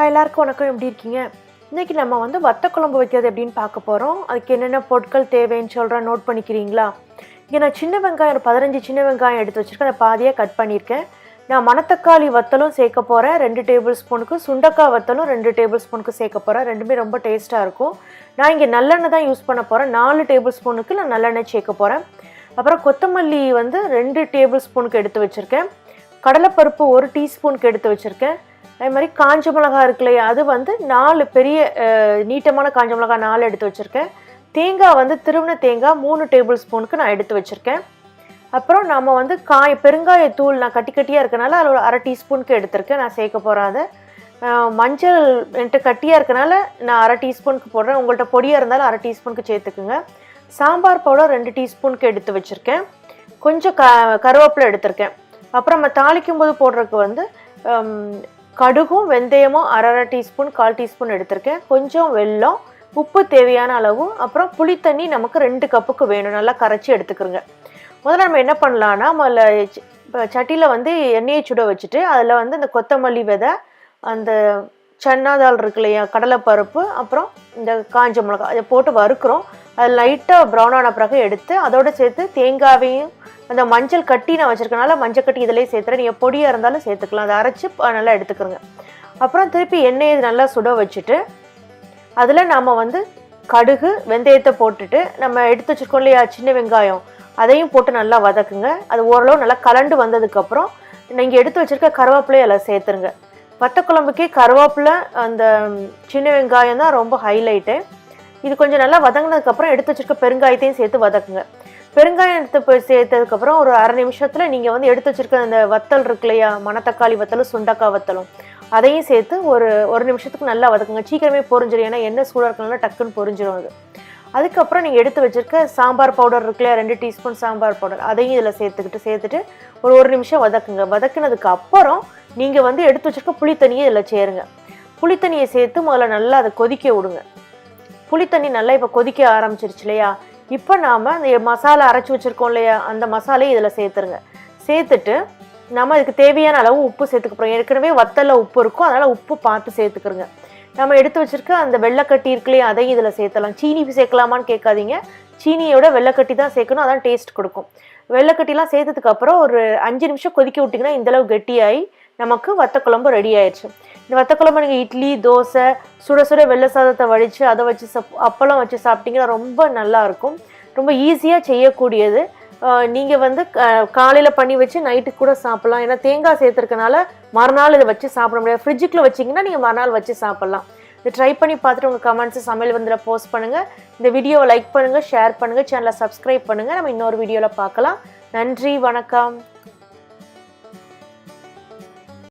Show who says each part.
Speaker 1: எல்லாருக்கும் வணக்கம். எப்படி இருக்கீங்க? இன்றைக்கி நம்ம வந்து வத்த குழம்பு வைக்கிறது எப்படின்னு பார்க்க போகிறோம். அதுக்கு என்னென்ன பொருட்கள் தேவைன்னு சொல்கிறேன், நோட் பண்ணிக்கிறீங்களா? இங்கே நான் சின்ன வெங்காயம் ஒரு 15 சின்ன வெங்காயம் எடுத்து வச்சுருக்கேன். அதை பாதியாக கட் பண்ணியிருக்கேன். நான் மணத்தக்காளி வத்தலும் சேர்க்க போகிறேன் 2 டேபிள் ஸ்பூனுக்கு. சுண்டக்காய் வத்தலும் 2 டேபிள் ஸ்பூனுக்கு சேர்க்க போகிறேன். ரெண்டுமே ரொம்ப டேஸ்ட்டாக இருக்கும். நான் இங்கே நல்லெண்ணெய் தான் யூஸ் பண்ண போகிறேன். 4 டேபிள் ஸ்பூனுக்கு நான் நல்லெண்ணெய் சேர்க்க போகிறேன். அப்புறம் கொத்தமல்லி வந்து 2 டேபிள் ஸ்பூனுக்கு எடுத்து வச்சுருக்கேன். கடலைப்பருப்பு 1 டீஸ்பூனுக்கு எடுத்து வச்சுருக்கேன். அதே மாதிரி காஞ்ச மிளகா இருக்கு இல்லையா, அது வந்து 4 பெரிய நீட்டமான காஞ்ச மிளகா 4 எடுத்து வச்சுருக்கேன். தேங்காய் வந்து திருவின தேங்காய் 3 டேபிள் ஸ்பூனுக்கு நான் எடுத்து வச்சுருக்கேன். அப்புறம் நம்ம வந்து பெருங்காயத்தூள் நான் கட்டி கட்டியாக இருக்கனால அதில் ஒரு 1/2 டீஸ்பூனுக்கு எடுத்திருக்கேன். நான் சேர்க்க போகிறேன். அதை மஞ்சள் என்கிட்ட கட்டியாக இருக்கனால நான் 1/2 டீஸ்பூனுக்கு போடுறேன். உங்கள்கிட்ட பொடியாக இருந்தாலும் 1/2 டீஸ்பூனுக்கு சேர்த்துக்குங்க. சாம்பார் பவுடர் 2 டீஸ்பூனுக்கு எடுத்து வச்சுருக்கேன். கொஞ்சம் கருவேப்பிலை எடுத்திருக்கேன். அப்புறம் நம்ம தாளிக்கும் போது போடுறதுக்கு வந்து கடுகும் வெந்தயமும் 1/2 டீஸ்பூன் 1/4 டீஸ்பூன் எடுத்திருக்கேன். கொஞ்சம் வெல்லம், உப்பு தேவையான அளவு, அப்புறம் புளித்தண்ணி நமக்கு 2 கப்புக்கு வேணும். நல்லா கரைச்சி எடுத்துக்கிறோங்க. முதல்ல நம்ம என்ன பண்ணலான்னா, சட்டியில் வந்து எண்ணெயை சுட வச்சுட்டு அதில் வந்து இந்த கொத்தமல்லி விதை, அந்த சன்னா தால் இருக்கு இல்லையா, கடலைப்பருப்பு, அப்புறம் இந்த காஞ்ச மிளகாய் அதை போட்டு வறுக்கிறோம். அது லைட்டாக ப்ரௌன் ஆன பிறகு எடுத்து அதோடு சேர்த்து தேங்காவையும் அந்த மஞ்சள் கட்டி நான் வச்சுருக்கனால மஞ்சள் கட்டி இதிலே சேர்த்துறேன். நீங்கள் பொடியாக இருந்தாலும் சேர்த்துக்கலாம். அதை அரைச்சி நல்லா எடுத்துக்கிறோங்க. அப்புறம் திருப்பி எண்ணெயை நல்லா சுட வச்சுட்டு அதில் நம்ம வந்து கடுகு வெந்தயத்தை போட்டுட்டு நம்ம எடுத்து வச்சுருக்கோம் இல்லையா சின்ன வெங்காயம், அதையும் போட்டு நல்லா வதக்குங்க. அது ஓரளவு நல்லா கலண்டு வந்ததுக்கப்புறம் நீங்கள் எடுத்து வச்சுருக்க கருவேப்பிலையை அதில் சேர்த்துருங்க. வத்த குழம்புக்கே கருவேப்பிலை அந்த சின்ன வெங்காயம் தான் ரொம்ப ஹைலைட்டு. இது கொஞ்சம் நல்லா வதங்கினதுக்கப்புறம் எடுத்து வச்சுருக்க பெருங்காயத்தையும் சேர்த்து வதக்குங்க. பெருங்காயம் எடுத்து போய் சேர்த்ததுக்கப்புறம் ஒரு 1/2 நிமிஷத்தில் நீங்கள் வந்து எடுத்து வச்சுருக்க அந்த வத்தல் இருக்கு இல்லையா, மணத்தக்காளி வத்தலும் சுண்டக்காய் வத்தலும், அதையும் சேர்த்து ஒரு நிமிஷத்துக்கு நல்லா வதக்குங்க. சீக்கிரமே பொரிஞ்சிடும். ஏன்னா எண்ணெய் சூடாக இருக்கனால டக்குன்னு பொரிஞ்சிடும் அது. அதுக்கப்புறம் நீங்கள் எடுத்து வச்சுருக்க சாம்பார் பவுடர் இருக்கு இல்லையா, 2 டீஸ்பூன் சாம்பார் பவுடர், அதையும் இதில் சேர்த்துட்டு ஒரு நிமிஷம் வதக்குங்க. வதக்குனதுக்கு அப்புறம் நீங்கள் வந்து எடுத்து வச்சுருக்க புளித்தண்ணியை இதில் சேருங்க. புளித்தண்ணியை சேர்த்து முதல்ல நல்லா அதை கொதிக்க விடுங்க. புளித்தண்ணி நல்லா இப்போ கொதிக்க ஆரம்பிச்சிருச்சு இல்லையா, இப்போ நாம் அந்த மசாலா அரைச்சி வச்சுருக்கோம் இல்லையா, அந்த மசாலையை இதில் சேர்த்துருங்க. சேர்த்துட்டு நம்ம இதுக்கு தேவையான அளவு உப்பு சேர்த்துக்கிறோம். ஏற்கனவே வத்தலில் உப்பு இருக்கும், அதனால் உப்பு பார்த்து சேர்த்துக்கிறோங்க. நம்ம எடுத்து வச்சுருக்க அந்த வெள்ளைக்கட்டி இருக்கு இல்லையா, அதையும் இதில் சேர்த்தலாம். சீனி சேர்க்கலாமான்னு கேட்காதீங்க. சீனியோட வெள்ளைக்கட்டி தான் சேர்க்கணும், அதான் டேஸ்ட் கொடுக்கும். வெள்ளைக்கட்டிலாம் சேர்த்ததுக்கப்புறம் ஒரு 5 நிமிஷம் கொதிக்க விட்டிங்கன்னா இந்தளவு கெட்டியாகி நமக்கு வத்த குழம்பு ரெடி ஆயிடுச்சு. இந்த வத்த குழம்பு நீங்கள் இட்லி, தோசை, சுட சுட வெள்ளை சாதத்தை வடித்து அதை வச்சு அப்பளம் வச்சு சாப்பிட்டிங்கன்னா ரொம்ப நல்லாயிருக்கும். ரொம்ப ஈஸியாக செய்யக்கூடியது. நீங்கள் வந்து காலையில் பண்ணி வச்சு நைட்டுக்கு கூட சாப்பிட்லாம். ஏன்னா தேங்காய் சேர்த்துருக்கனால மறுநாள் இதை வச்சு சாப்பிட முடியாது. ஃப்ரிட்ஜுக்குள்ளே வச்சிங்கன்னா நீங்கள் மறுநாள் வச்சு சாப்பிட்லாம். இதை ட்ரை பண்ணி பார்த்துட்டு உங்கள் கமெண்ட்ஸை சமையல் விருந்தில் போஸ்ட் பண்ணுங்கள். இந்த வீடியோவை லைக் பண்ணுங்கள், ஷேர் பண்ணுங்கள், சேனலை சப்ஸ்கிரைப் பண்ணுங்கள். நம்ம இன்னொரு வீடியோவில் பார்க்கலாம். நன்றி, வணக்கம்.